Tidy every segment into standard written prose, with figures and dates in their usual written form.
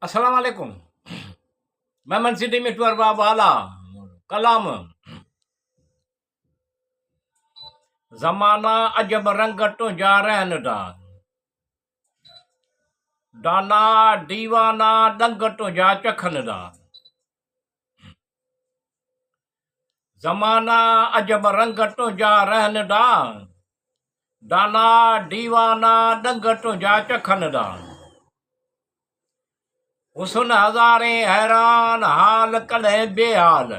अस्सलाम वालेकुम। मेमन सिटी में टुअर बाला कलाम। ज़माना अजब रंग तो जा रहन दा, दाना दीवाना दंग तो जा चखन दा। ज़माना अजब रंग तो जा रहन दा, दाना दीवाना दंग तो जा चखन दा। हुस्न हज़ारे हैरान हाल कॾहिं बेहाल,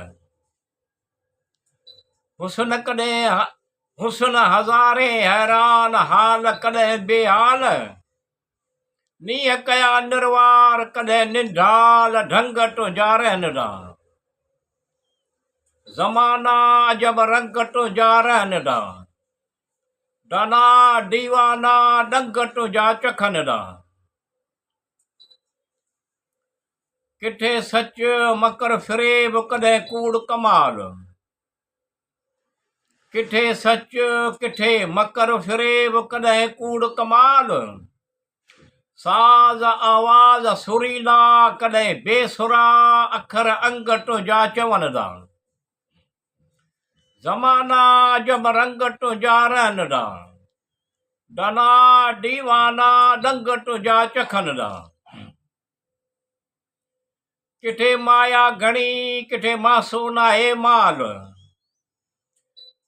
हुस्न हज़ारे हैरान हाल कॾहिं बेहाल। नीह कया निर्वार कॾहिं निंढाल ढंग तो जा रहन दा। ज़माना अजब रंग तो जा रहन दा, दाना दीवाना दंग तो जा चखन दा। किथे सच मकर फ़रेब कॾहिं कूड़ कमाल, किथे सच किथे मकर फ़रेब कॾहिं कूड़ कमाल। साज़ आवाज़ सुरीला कॾहिं बेसुरा अखर अंग तो जा चवन दा। ज़माना अजब रंग तो जा रहन दा, दाना दीवाना दंग तो जा चखन दा। किथे माया घणी किथे मासो नाहे माल,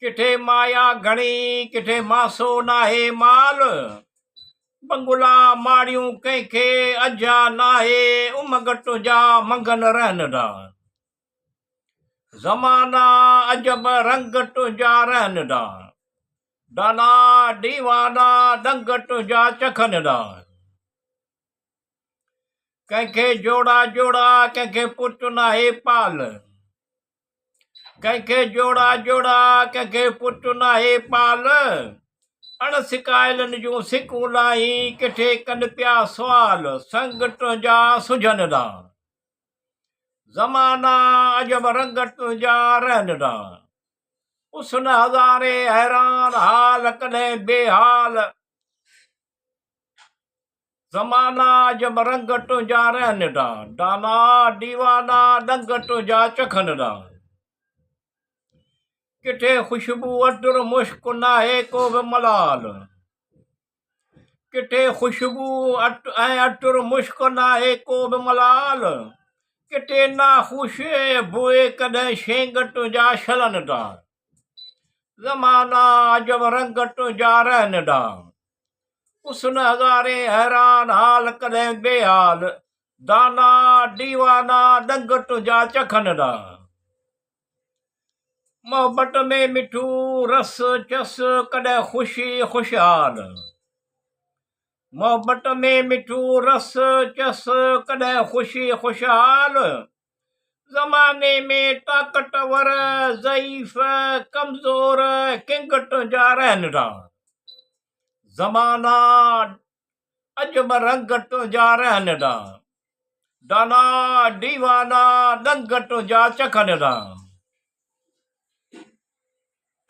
किथे माया घणी किथे मासो नाहे माल। बंगुला माड़ियूं कंहिंखे अजा नाहे उमग तो जा मंगन रहन दा। ज़माना अजब रंग तो जा रहन दा, दाना दीवाना दंग तो जा चखन दा। कंहिंखे जोड़ा जोड़ा कंहिंखे पुट नाहे पाल, कंहिंखे जोड़ा जोड़ा कंहिंखे पुट नाहे पाल। अण सिकायलनि जूं सिकूं लाही किथे कनि पिया सुवाल संग तुंहिंजा सुझनि दा। ज़माना अजब रंग तुंहिंजा रहन दा, हुस्न हज़ारे हैरान हाल कॾहिं बेहाल। ज़माना अजब रंग तुंहिंजा रहन दा, दाना दीवाना दंग तुंहिंजा चखन दा। किथे ख़ुशबू अटर मुश्क नाहे को बि मलाल, किथे ख़ुशबू ऐं अटर मुश्क नाहे को बि मलाल। किथे नाख़ुश बुए कॾहिं शेंग तुंहिंजा छलन दा। ज़माना अजब रंग तुंहिंजा रहन दा, हुस्न हज़ारे हैरान हाल कॾहिं बेहाल। दाना दीवाना दंग तुंहिंजा चखन दा। मोहब्बत में मिठू रस चस कॾहिं ख़ुशी ख़ुशहाल, मोहब्बत में मिठू रस चस कॾहिं ख़ुशी ख़ुशहाल। ज़माने में ताक़तवर ज़ईफ़ कमज़ोर किंग तुंहिंजा रहन दा। ज़माना अजब रंग तुंहिंजा रहन दा, दाना दीवाना दंग तुंहिंजा चखन दा।